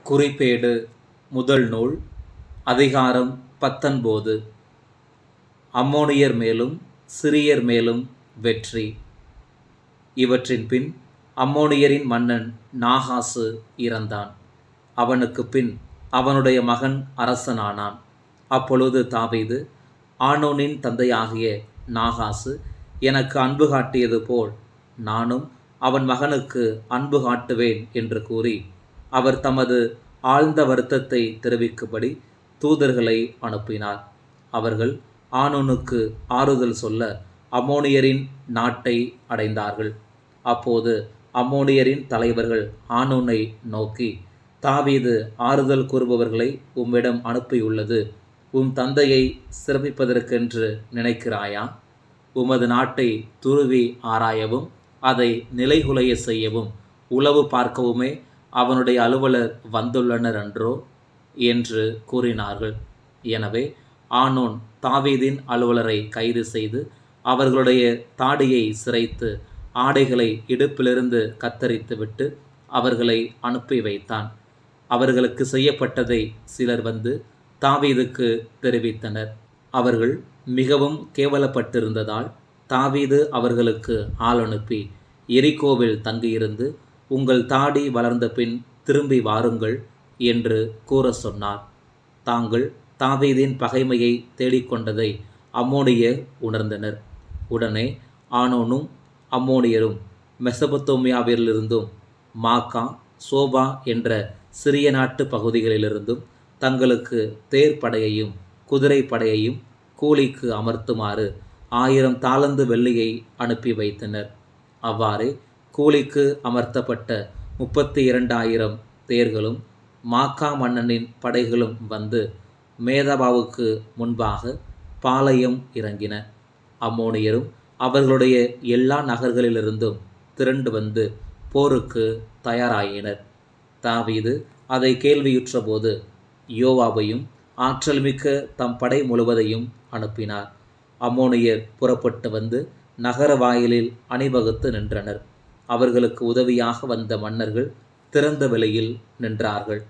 குறிப்பேடு முதல் நூல் அதிகாரம் 19. அம்மோனியர் மேலும் சிரியர் மேலும் வெற்றி. இவற்றின் பின் அம்மோனியரின் மன்னன் நாகாசு இறந்தான். அவனுக்கு பின் அவனுடைய மகன் அரசனானான். அப்பொழுது தாவீது, ஆனூனின் தந்தையாகிய நாகாசு எனக்கு அன்பு காட்டியது போல் நானும் அவன் மகனுக்கு அன்பு காட்டுவேன் என்று கூறி, அவர் தமது ஆழ்ந்த வருத்தத்தை தெரிவிக்கும்படி தூதர்களை அனுப்பினார். அவர்கள் ஆனூனுக்கு ஆறுதல் சொல்ல அம்மோனியரின் நாட்டை அடைந்தார்கள். அப்போது அம்மோனியரின் தலைவர்கள் ஆனூனை நோக்கி, தாவீது ஆறுதல் கூறுபவர்களை உம்மிடம் அனுப்பியுள்ளது. உம் தந்தையை சிறப்பிப்பதற்கென்று நினைக்கிறாயா? உமது நாட்டை துருவி ஆராயவும் அதை நிலைகுலைய செய்யவும் உளவு பார்க்கவுமே அவனுடைய அலுவலர் வந்துள்ளனர் அன்றோ என்று கூறினார்கள். எனவே ஆனூன் தாவீதின் அலுவலரை கைது செய்து அவர்களுடைய தாடியை சிரைத்து ஆடைகளை இடுப்பிலிருந்து கத்தரித்து விட்டு அவர்களை அனுப்பி வைத்தான். அவர்களுக்கு செய்யப்பட்டதை சிலர் வந்து தாவீதுக்கு தெரிவித்தனர். அவர்கள் மிகவும் கேவலப்பட்டிருந்ததால் தாவீது அவர்களுக்கு ஆள் அனுப்பி, எரிகோவில் தங்கியிருந்து உங்கள் தாடி வளர்ந்த பின் திரும்பி வாருங்கள் என்று கூற சொன்னார். தாங்கள் தாவீதின் பகைமையை தேடிக்கொண்டதை அம்மோனியர் உணர்ந்தனர். உடனே ஆனூனும் அம்மோனியரும் மெசபத்தோமியாவிலிருந்தும் மாக்கா, சோபா என்ற சிறிய நாட்டு பகுதிகளிலிருந்தும் தங்களுக்கு தேர் படையையும் குதிரை படையையும் கூலிக்கு அமர்த்துமாறு 1000 தாலந்து வெள்ளியை அனுப்பி வைத்தனர். அவ்வாறே கூலிக்கு அமர்த்தப்பட்ட 32,000 தேர்களும் மாக்கா மன்னனின் படைகளும் வந்து மேதபாவுக்கு முன்பாக பாளையம் இறங்கின. அம்மோனியரும் அவர்களுடைய எல்லா நகர்களிலிருந்தும் திரண்டு வந்து போருக்கு தயாராயினர். தாவீது அதை கேள்வியுற்றபோது யோவாபையும் ஆற்றல் மிக்க தம் படை முழுவதையும் அனுப்பினார். அம்மோனியர் புறப்பட்டு வந்து நகர வாயிலில் அணிவகுத்து நின்றனர். அவர்களுக்கு உதவியாக வந்த மன்னர்கள் திறந்த வெளியில் நின்றார்கள்.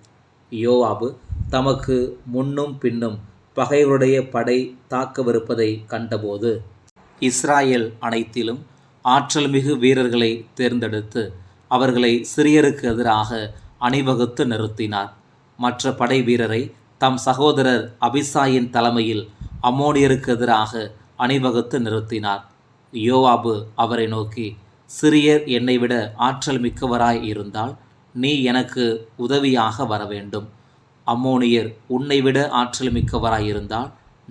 யோவாபு தமக்கு முன்னும் பின்னும் பகைவருடைய படை தாக்கவிருப்பதை கண்டபோது இஸ்ராயேல் அனைத்திலும் ஆற்றல் மிகு வீரர்களை தேர்ந்தெடுத்து அவர்களை சிரியருக்கு எதிராக அணிவகுத்து நிறுத்தினார். மற்ற படை வீரரை தம் சகோதரர் அபிசாயின் தலைமையில் அம்மோனியருக்கு எதிராக அணிவகுத்து நிறுத்தினார். யோவாபு அவரை நோக்கி, சிரியர் என்னை விட ஆற்றல் மிக்கவராய் இருந்தால் நீ எனக்கு உதவியாக வர வேண்டும். அம்மோனியர் உன்னை விட ஆற்றல் மிக்கவராய் இருந்தால்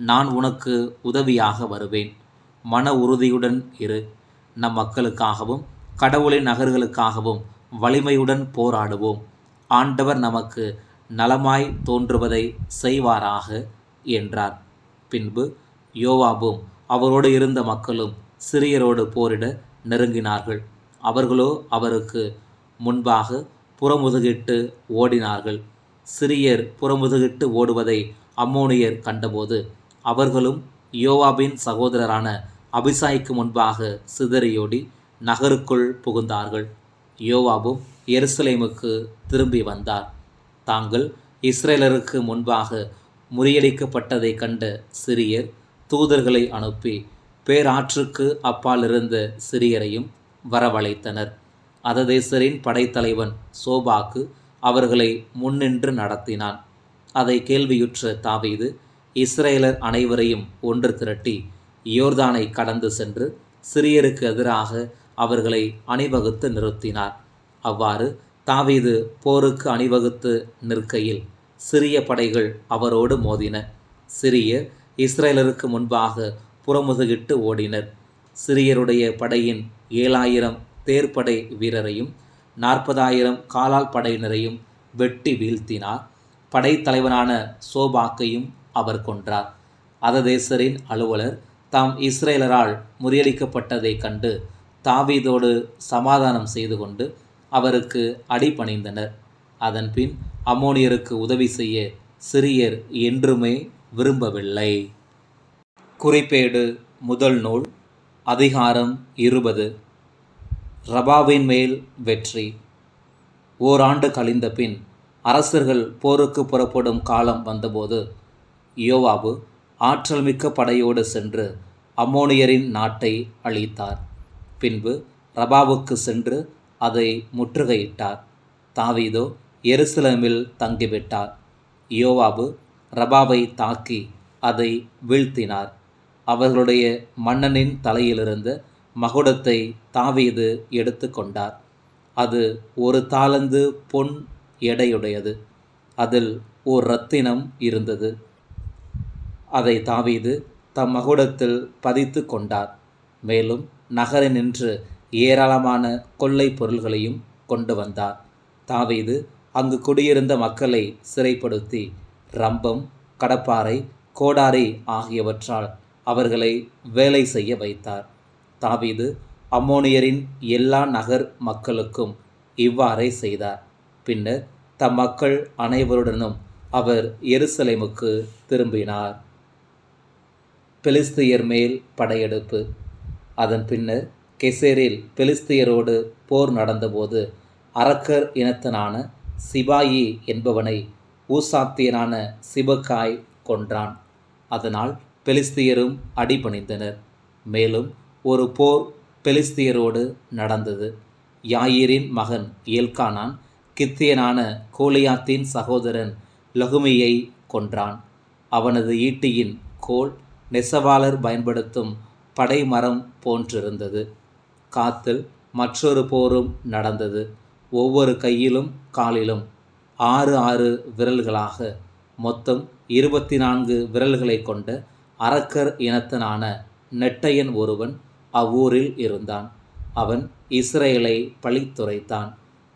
நான் உனக்கு உதவியாக வருவேன். மன உறுதியுடன் இரு. நம் மக்களுக்காகவும் கடவுளின் நகர்களுக்காகவும் வலிமையுடன் போராடுவோம். ஆண்டவர் நமக்கு நலமாய் தோன்றுவதை செய்வாராக என்றார். பின்பு யோவாபும் அவரோடு இருந்த மக்களும் சிரியரோடு போரிட நெருங்கினார்கள். அவர்களோ அவருக்கு முன்பாக புறமுதுகிட்டு ஓடினார்கள். சிரியர் புறமுதுகிட்டு ஓடுவதை அம்மோனியர் கண்டபோது அவர்களும் யோவாபின் சகோதரரான அபிசாய்க்கு முன்பாக சிதறியோடி நகருக்குள் புகுந்தார்கள். யோவாபும் எருசலேமுக்கு திரும்பி வந்தார். தாங்கள் இஸ்ரேலருக்கு முன்பாக முறியடிக்கப்பட்டதை கண்ட சிரியர் தூதர்களை அனுப்பி பேராற்றுக்கு அப்பால் இருந்த சிரியரையும் வரவழைத்தனர். அததேசரின் படைத்தலைவன் சோபாக்கு அவர்களை முன்னின்று நடத்தினான். அதை கேள்வியுற்ற தாவீது இஸ்ரேலர் அனைவரையும் ஒன்று திரட்டி யோர்தானை கடந்து சென்று சிரியருக்கு எதிராக அவர்களை அணிவகுத்து நிறுத்தினார். அவ்வாறு தாவீது போருக்கு அணிவகுத்து நிற்கையில் சிரிய படைகள் அவரோடு மோதின. சிரியர் இஸ்ரேலருக்கு முன்பாக புறமுதுகிட்டு ஓடினர். சிரியருடைய படையின் 7,000 தேர்ப்படை வீரரையும் 40,000 காலால் படையினரையும் வெட்டி வீழ்த்தினார். படைத்தலைவனான சோபாக்கையும் அவர் கொன்றார். அததேசரின் அலுவலர் தாம் இஸ்ரேலரால் முறியடிக்கப்பட்டதை கண்டு தாவீதோடு சமாதானம் செய்து கொண்டு அவருக்கு அடிபணிந்தனர். அதன்பின் அம்மோனியருக்கு உதவி செய்ய சிரியர் என்றுமே விரும்பவில்லை. குறிப்பேடு முதல் நூல் அதிகாரம் 20. ரபாவின் மேல் வெற்றி. ஓராண்டு கழிந்த பின் அரசர்கள் போருக்கு புறப்படும் காலம் வந்தபோது யோவாபு ஆற்றல் மிக்க படையோடு சென்று அம்மோனியரின் நாட்டை அழித்தார். பின்பு ரபாவுக்கு சென்று அதை முற்றுகையிட்டார். தாவீதோ எருசலேமில் தங்கிவிட்டார். யோவாபு ரபாவை தாக்கி அதை வீழ்த்தினார். அவர்களுடைய மன்னனின் தலையிலிருந்த மகுடத்தை தாவீது எடுத்து கொண்டார். அது 1 தாலந்து பொன் எடையுடையது. அதில் ஓர் இரத்தினம் இருந்தது. அதை தாவீது தம் மகுடத்தில் பதித்து கொண்டார். மேலும் நகரினின்று ஏராளமான கொள்ளை பொருள்களையும் கொண்டு வந்தார். தாவீது அங்கு குடியிருந்த மக்களை சிறைப்படுத்தி ரம்பம், கடப்பாரை, கோடாரி ஆகியவற்றால் அவர்களை வேலை செய்ய வைத்தார். தாவீது அம்மோனியரின் எல்லா நகர் மக்களுக்கும் இவ்வாறே செய்தார். பின்னர் தம் மக்கள் அனைவருடனும் அவர் எருசலேமுக்கு திரும்பினார். பெலிஸ்தியர் மேல் படையெடுப்பு. அதன் பின்னர் கெசேரில் பெலிஸ்தியரோடு போர் நடந்தபோது அரக்கர் இனத்தனான சிபாயி என்பவனை ஊசாத்தியனான சிபக்காய் கொன்றான். அதனால் பெலிஸ்தியரும் அடிபணிந்தனர். மேலும் ஒரு போர் பெலிஸ்தியரோடு நடந்தது. யாயிரின் மகன் எல்கானான் கித்தியனான கோலியாத்தின் சகோதரன் லகுமியை கொன்றான். அவனது ஈட்டியின் கோல் நெசவாளர் பயன்படுத்தும் படைமரம் போன்றிருந்தது. காத்தில் மற்றொரு போரும் நடந்தது. ஒவ்வொரு கையிலும் காலிலும் 6 விரல்களாக மொத்தம் 24 விரல்களை கொண்ட அரக்கர் இனத்தனான நெட்டையன் ஒருவன் அவ்வூரில் இருந்தான். அவன் இஸ்ரேலை பழித்துரைத்தான்.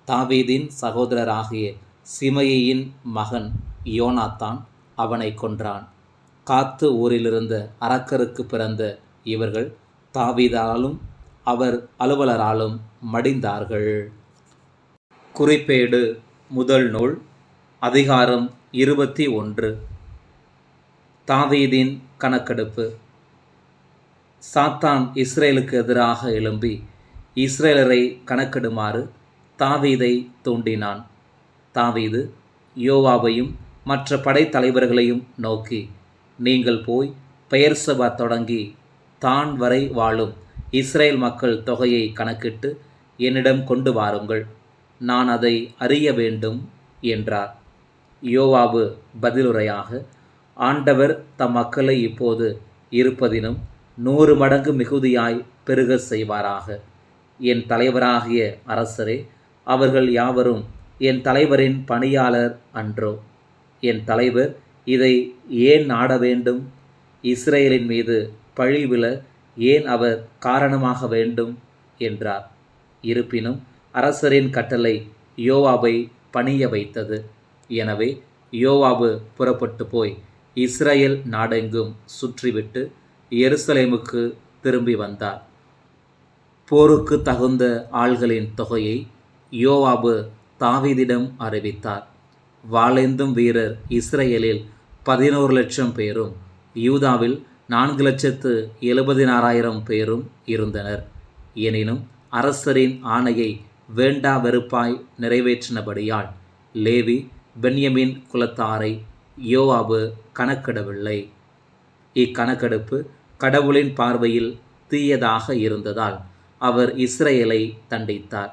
தாவீதின் சகோதரராகிய சிமையின் மகன் யோனாத்தான் அவனை கொன்றான். காத்து ஊரிலிருந்த அரக்கருக்கு பிறந்த இவர்கள் தாவீதாலும் அவர் அலுவலராலும் மடிந்தார்கள். குறிப்பேடு முதல் நூல் அதிகாரம் 21. தாவீதின் கணக்கெடுப்பு. சாத்தான் இஸ்ரேலுக்கு எதிராக எழும்பி இஸ்ரேலரை கணக்கெடுமாறு தாவீதை தூண்டினான். தாவீது யோவாபையும் மற்ற படைத்தலைவர்களையும் நோக்கி, நீங்கள் போய் பெயர்செபா தொடங்கி தான் வரை வாழும் இஸ்ரேல் மக்கள் தொகையை கணக்கிட்டு என்னிடம் கொண்டு வாருங்கள், நான் அதை அறிய வேண்டும் என்றார். யோவாபு பதிலுரையாக, ஆண்டவர் தம் மக்களை இப்போது இருப்பதினும் 100 மடங்கு மிகுதியாய் பெருக செய்வாராக. என் தலைவராகிய அரசரே, அவர்கள் யாவரும் என் தலைவரின் பணியாளர் அன்றோ? என் தலைவர் இதை ஏன் நாட வேண்டும்? இஸ்ரேலின் மீது பழி விழ ஏன் அவர் காரணமாக வேண்டும் என்றார். இருப்பினும் அரசரின் கட்டளை யோவாபை பணிய வைத்தது. எனவே யோவாபு புறப்பட்டு போய் இஸ்ரேல் நாடெங்கும் சுற்றிவிட்டு எருசலேமுக்கு திரும்பி வந்தார். போருக்கு தகுந்த ஆள்களின் தொகையை யோவாபு தாவீதிடம் அறிவித்தார். வாளேந்தும் வீரர் இஸ்ரேலில் 11 லட்சம் பேரும் யூதாவில் 4,70,000 பேரும் இருந்தனர். எனினும் அரசரின் ஆணையை வேண்டா வெறுப்பாய் நிறைவேற்றினபடியால் லேவி பென்யமின் குலத்தாரை யோவாபு கணக்கிடவில்லை. இக்கணக்கெடுப்பு கடவுளின் பார்வையில் தீயதாக இருந்ததால் அவர் இஸ்ரேலை தண்டித்தார்.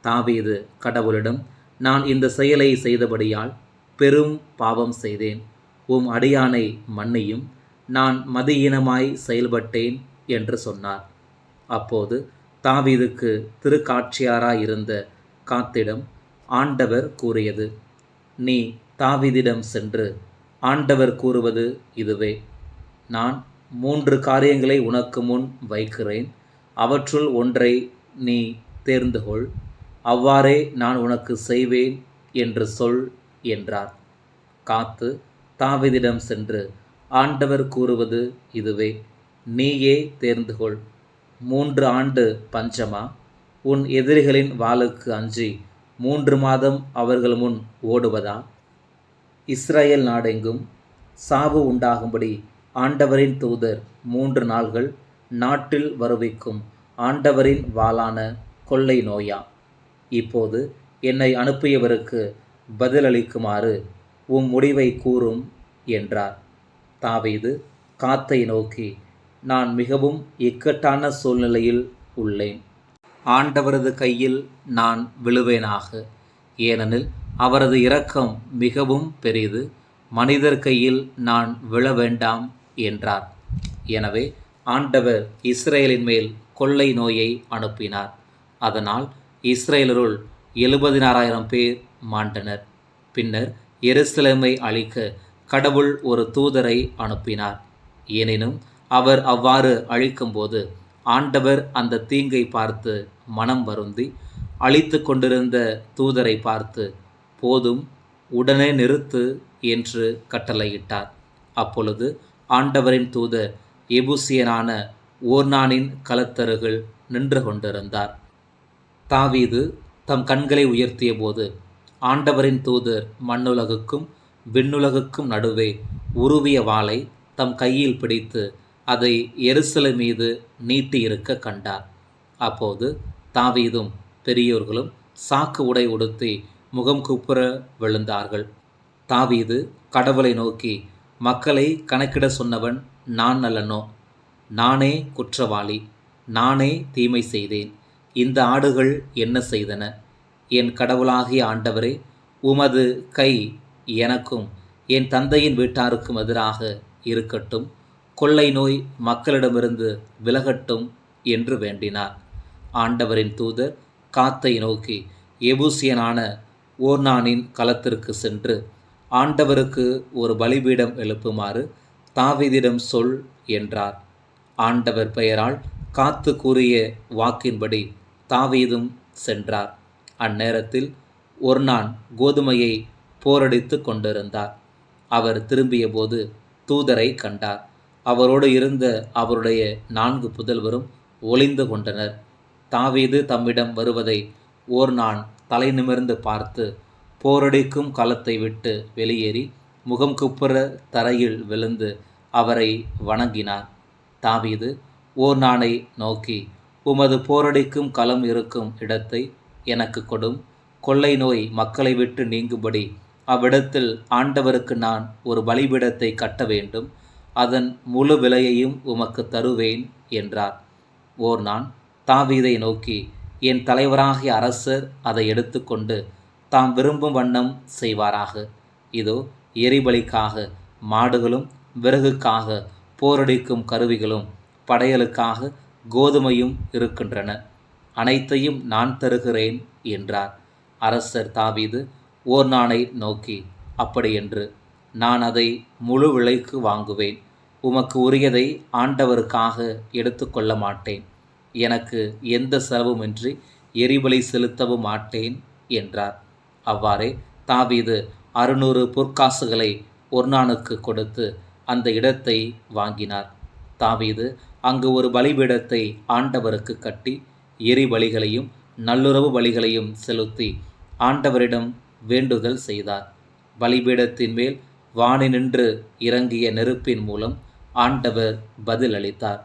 தாவீது கடவுளிடம், நான் இந்த செயலை செய்தபடியால் பெரும் பாவம் செய்தேன், உம் அடியானை மன்னியும், நான் மதியீனமாய் செயல்பட்டேன் என்று சொன்னார். அப்போது தாவீதுக்கு திருக்காட்சியாராயிருந்த காத்திடம் ஆண்டவர் கூறியது, நீ தாவீதிடம் சென்று, ஆண்டவர் கூறுவது இதுவே, நான் 3 காரியங்களை உனக்கு முன் வைக்கிறேன், அவற்றுள் ஒன்றை நீ தேர்ந்து கொள், அவ்வாறே நான் உனக்கு செய்வேன் என்று சொல் என்றார். காத்து தாவீதிடம் சென்று, ஆண்டவர் கூறுவது இதுவே, நீயே தேர்ந்து கொள். 3 ஆண்டு பஞ்சமா? உன் எதிரிகளின் வாளுக்கு அஞ்சி 3 மாதம் அவர்கள் முன் ஓடுவதா? இஸ்ரேல் நாடெங்கும் சாவு உண்டாகும்படி ஆண்டவரின் தூதர் 3 நாள்கள் நாட்டில் வருவிக்கும் ஆண்டவரின் வாளான கொள்ளை நோயா? இப்போது என்னை அனுப்பியவருக்கு பதிலளிக்குமாறு உம் முடிவை கூறும் என்றார். தாவீது காத்தை நோக்கி, நான் மிகவும் இக்கட்டான சூழ்நிலையில் உள்ளேன். ஆண்டவரது கையில் நான் விழுவேனாக. ஏனெனில் அவரது இரக்கம் மிகவும் பெரிது. மனிதர் கையில் நான் விழ வேண்டாம் என்றார். எனவே ஆண்டவர் இஸ்ரேலின் மேல் கொள்ளை நோயை அனுப்பினார். அதனால் இஸ்ரேலருள் 70,000 பேர் மாண்டனர். பின்னர் எருசலேமை அழிக்க கடவுள் ஒரு தூதரை அனுப்பினார். எனினும் அவர் அவ்வாறு அழிக்கும்போது ஆண்டவர் அந்த தீங்கை பார்த்து மனம் வருந்தி அழித்து கொண்டிருந்த தூதரை பார்த்து, போதும், உடனே நிறுத்து என்று கட்டளையிட்டார். அப்பொழுது ஆண்டவரின் தூதர் எபூசியனான ஓர்னானின் களத்தருகில் நின்று கொண்டிருந்தார். தாவீது தம் கண்களை உயர்த்திய போது ஆண்டவரின் தூதர் மண்ணுலகுக்கும் விண்ணுலகுக்கும் நடுவே உருவிய வாளை தம் கையில் பிடித்து அதை எருசலேம் மீது நீட்டியிருக்க கண்டார். அப்போது தாவீதும் பெரியோர்களும் சாக்கு உடை உடுத்தி முகம் குப்புற விழுந்தார்கள். தாவீது கடவுளை நோக்கி, மக்களை கணக்கிட சொன்னவன் நான் அல்லனோ? நானே குற்றவாளி, நானே தீமை செய்தேன். இந்த ஆடுகள் என்ன செய்தன? என் கடவுளாகிய ஆண்டவரே, உமது கை எனக்கும் என் தந்தையின் வீட்டாருக்கும் எதிராக இருக்கட்டும். கொள்ளை நோய் மக்களிடமிருந்து விலகட்டும் என்று வேண்டினார். ஆண்டவரின் தூதர் காத்தை நோக்கி எபூசியனான ஓர்னானின் களத்திற்கு சென்று, ஆண்டவருக்கு ஒரு பலிபீடம் எழுப்புமாறு தாவீதிடம் சொல் என்றார். ஆண்டவர் பெயரால் காத்து கூறிய வாக்கின்படி தாவீதும் சென்றார். அந்நேரத்தில் ஒர்னான் கோதுமையை போரடித்து கொண்டிருந்தார். அவர் திரும்பிய போது தூதரை கண்டார். அவரோடு இருந்த அவருடைய 4 புதல்வரும் ஒளிந்து கொண்டனர். தாவீது தம்மிடம் வருவதை ஓர்னான் தலை நிமிர்ந்து பார்த்து போரடிக்கும் களத்தை விட்டு வெளியேறி முகம் குப்புற தரையில் விழுந்து அவரை வணங்கினார். தாவீது ஓர்னானை நோக்கி, உமது போரடிக்கும் களம் இருக்கும் இடத்தை எனக்கு கொடும். கொள்ளை நோய் மக்களை விட்டு நீங்கும்படி அவ்விடத்தில் ஆண்டவருக்கு நான் ஒரு பலிபீடத்தை கட்ட வேண்டும். அதன் முழு விலையையும் உமக்கு தருவேன் என்றார். ஓர்னான் தாவீதை நோக்கி, என் தலைவராகிய அரசர் அதை எடுத்துக்கொண்டு தாம் விரும்பும் வண்ணம் செய்வாராக. இதோ எரிபலிக்காக மாடுகளும் விறகுக்காக போரடிக்கும் கருவிகளும் படையலுக்காக கோதுமையும் இருக்கின்றன. அனைத்தையும் நான் தருகிறேன் என்றார். அரசர் தாவீது ஓர்னானை நோக்கி, அப்படியென்று நான் அதை முழு விலைக்கு வாங்குவேன். உமக்கு உரியதை ஆண்டவருக்காக எடுத்துக்கொள்ள மாட்டேன். எனக்கு எந்த செலவுமின்றி எரிபலி செலுத்தவும் மாட்டேன் என்றார். அவ்வாறே தாவீது 600 பொற்காசுகளை ஒர்னானுக்கு கொடுத்து அந்த இடத்தை வாங்கினார். தாவீது அங்கு ஒரு பலிபீடத்தை ஆண்டவருக்கு கட்டி எரிபலிகளையும் நல்லுறவு பலிகளையும் செலுத்தி ஆண்டவரிடம் வேண்டுதல் செய்தார். பலிபீடத்தின் மேல் வானினின்று இறங்கிய நெருப்பின் மூலம் ஆண்டவர் பதிலளித்தார்.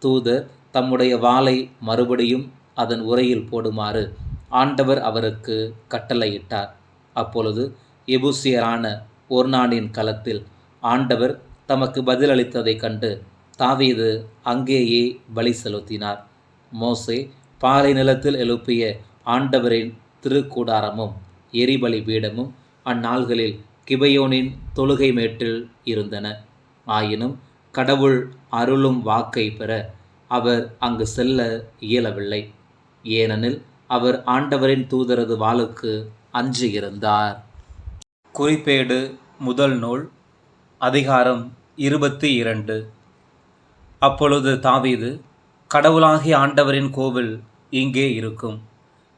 தூதர் தம்முடைய வாளை மறுபடியும் அதன் உரையில் போடுமாறு ஆண்டவர் அவருக்கு கட்டளையிட்டார். அப்பொழுது எபூசியரான ஒர்னானின் களத்தில் ஆண்டவர் தமக்கு பதிலளித்ததைக் கண்டு தாவீது அங்கேயே பலி செலுத்தினார். மோசே பாலை நிலத்தில் எழுப்பிய ஆண்டவரின் திருக்கூடாரமும் எரிபலி பீடமும் அந்நாள்களில் கிபையோனின் தொழுகை மேட்டில் இருந்தன. ஆயினும் கடவுள் அருளும் வாக்கை பெற அவர் அங்கு செல்ல இயலவில்லை. ஏனெனில் அவர் ஆண்டவரின் தூதரது வாளுக்கு அஞ்சியிருந்தார். குறிப்பேடு முதல் நூல் அதிகாரம் 22. அப்பொழுது தாவீது, கடவுளாகிய ஆண்டவரின் கோவில் இங்கே இருக்கும்.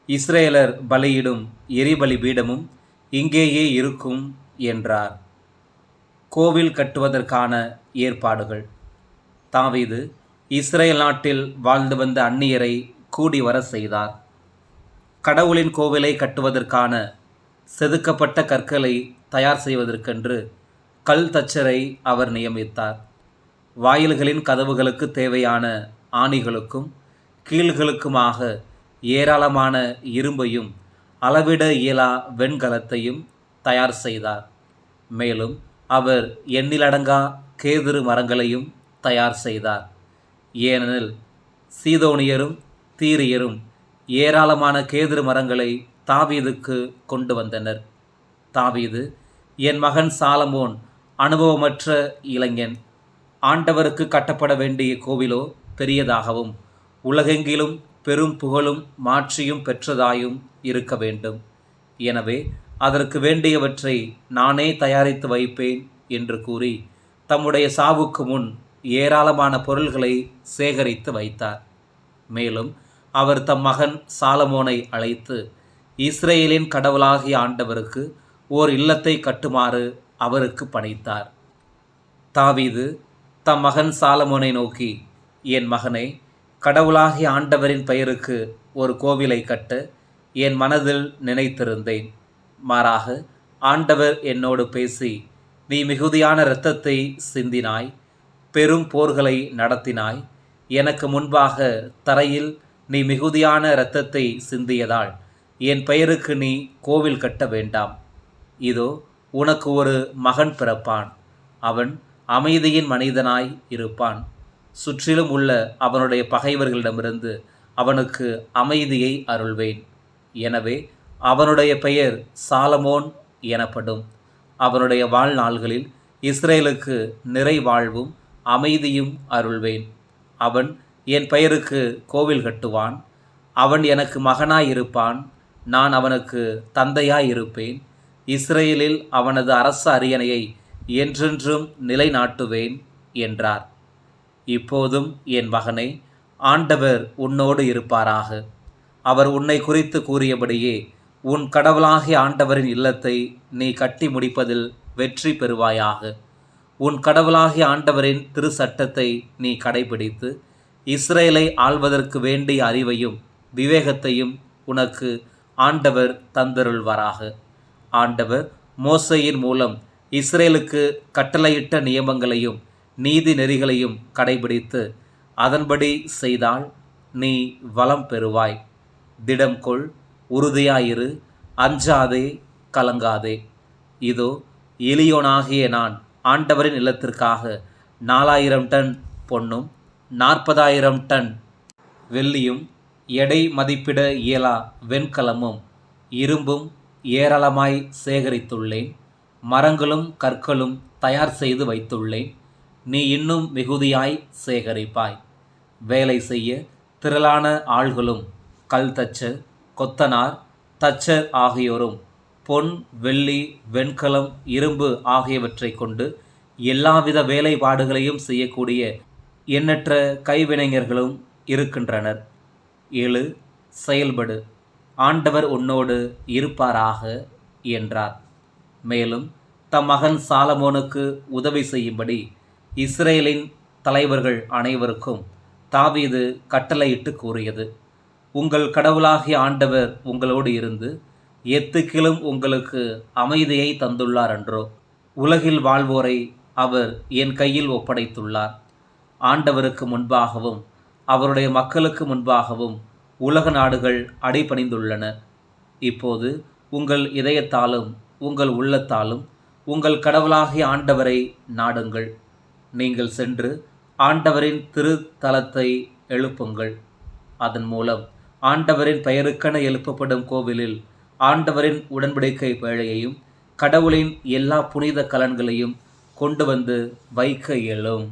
இஸ்ரேலர் பலியிடும் எரிபலி பீடமும் இங்கேயே இருக்கும் என்றார். கோவில் கட்டுவதற்கான ஏற்பாடுகள். தாவீது இஸ்ரேல் நாட்டில் வாழ்ந்து வந்த அந்நியரை கூடி வர செய்தார். கடவுளின் கோவிலை கட்டுவதற்கான செதுக்கப்பட்ட கற்களை தயார் செய்வதற்கென்று கல் தச்சரை அவர் நியமித்தார். வாயில்களின் கதவுகளுக்கு தேவையான ஆணிகளுக்கும் கீழ்களுக்குமாக ஏராளமான இரும்பையும் அளவிட இயலா வெண்கலத்தையும் தயார் செய்தார். மேலும் அவர் எண்ணிலடங்கா கேதுரு மரங்களையும் தயார் செய்தார். ஏனெனில் சீதோனியரும் தீரியரும் ஏராளமான கேதுரு மரங்களை தாவீதுக்கு கொண்டு வந்தனர். தாவீது, என் மகன் சாலமோன் அனுபவமற்ற இளைஞன். ஆண்டவருக்கு கட்டப்பட வேண்டிய கோவிலோ பெரியதாகவும் உலகெங்கிலும் பெரும் புகழும் மாட்சியும் பெற்றதாயும் இருக்க வேண்டும். எனவே அதற்கு வேண்டியவற்றை நானே தயாரித்து வைப்பேன் என்று கூறி தம்முடைய சாவுக்கு முன் ஏராளமான பொருள்களை சேகரித்து வைத்தார். மேலும் அவர் தம் மகன் சாலமோனை அழைத்து இஸ்ரேலின் கடவுளாகிய ஆண்டவருக்கு ஓர் இல்லத்தை கட்டுமாறு அவருக்கு பணித்தார். தாவீது தம் மகன் சாலமோனை நோக்கி, என் மகனே, கடவுளாகிய ஆண்டவரின் பெயருக்கு ஒரு கோவிலை கட்ட என் மனதில் நினைத்திருந்தேன். மாறாக ஆண்டவர் என்னோடு பேசி, நீ மிகுதியான இரத்தத்தை சிந்தினாய், பெரும் போர்களை நடத்தினாய். எனக்கு முன்பாக தரையில் நீ மிகுதியான இரத்தத்தை சிந்தியதால் என் பெயருக்கு நீ கோவில் கட்ட வேண்டாம். இதோ உனக்கு ஒரு மகன் பிறப்பான். அவன் அமைதியின் மனிதனாய் இருப்பான். சுற்றிலும் உள்ள அவனுடைய பகைவர்களிடமிருந்து அவனுக்கு அமைதியை அருள்வேன். எனவே அவனுடைய பெயர் சாலமோன் எனப்படும். அவனுடைய வாழ்நாள்களில் இஸ்ரேலுக்கு நிறைவாழ்வும் அமைதியும் அருள்வேன். அவன் என் பெயருக்கு கோவில் கட்டுவான். அவன் எனக்கு மகனாயிருப்பான். நான் அவனுக்கு தந்தையாயிருப்பேன். இஸ்ரேலில் அவனது அரச அரியணையை என்றென்றும் நிலைநாட்டுவேன் என்றார். இப்போதும் என் மகனே, ஆண்டவர் உன்னோடு இருப்பாராக. அவர் உன்னை குறித்து கூறியபடியே உன் கடவுளாகிய ஆண்டவரின் இல்லத்தை நீ கட்டி முடிப்பதில் வெற்றி பெறுவாயாக. உன் கடவுளாகிய ஆண்டவரின் திரு சட்டத்தை நீ கடைபிடித்து இஸ்ரேலை ஆள்வதற்கு வேண்டிய அறிவையும் விவேகத்தையும் உனக்கு ஆண்டவர் தந்தருள்வாராக. ஆண்டவர் மோசேயின் மூலம் இஸ்ரேலுக்கு கட்டளையிட்ட நியமங்களையும் நீதி நெறிகளையும் கடைபிடித்து அதன்படி செய்தால் நீ வளம் பெறுவாய். திடம் கொள், உறுதியாயிரு, அஞ்சாதே, கலங்காதே. இதோ எளியோனாகிய நான் ஆண்டவரின் இல்லத்திற்காக 4000 டன் பொன்னும் 40,000 டன் வெள்ளியும் எடை மதிப்பிட இயலா வெண்கலமும் இரும்பும் ஏராளமாய் சேகரித்துள்ளேன். மரங்களும் கற்களும் தயார் செய்து வைத்துள்ளேன். நீ இன்னும் மிகுதியாய் சேகரிப்பாய். வேலை செய்ய திரளான ஆள்களும் கல் தச்சர், கொத்தனார், தச்சர் ஆகியோரும் பொன், வெள்ளி, வெண்கலம், இரும்பு ஆகியவற்றை கொண்டு எல்லாவித வேலைப்பாடுகளையும் செய்யக்கூடிய எண்ணற்ற கைவினைஞர்களும் இருக்கின்றனர். எழு, செயல்படு, ஆண்டவர் உன்னோடு இருப்பாராக என்றார். மேலும் தம் மகன் சாலமோனுக்கு உதவி செய்யும்படி இஸ்ரேலின் தலைவர்கள் அனைவருக்கும் தாவீது கட்டளையிட்டு கூறியது, உங்கள் கடவுளாகிய ஆண்டவர் உங்களோடு இருந்து எத்துக்கிலும் உங்களுக்கு அமைதியை தந்துள்ளார் அன்றோ. உலகில் வாழ்வோரை அவர் என் கையில் ஒப்படைத்துள்ளார். ஆண்டவருக்கு முன்பாகவும் அவருடைய மக்களுக்கு முன்பாகவும் உலக நாடுகள் அடிபணிந்துள்ளன. இப்போது உங்கள் இதயத்தாலும் உங்கள் உள்ளத்தாலும் உங்கள் கடவுளாகிய ஆண்டவரை நாடுங்கள். நீங்கள் சென்று ஆண்டவரின் திருத்தலத்தை எழுப்புங்கள். அதன் மூலம் ஆண்டவரின் பெயருக்கென எழுப்பப்படும் கோவிலில் ஆண்டவரின் உடன்படிக்கை பேழையையும் கடவுளின் எல்லா புனித கலன்களையும் கொண்டு வந்து வைக்க இயலும்.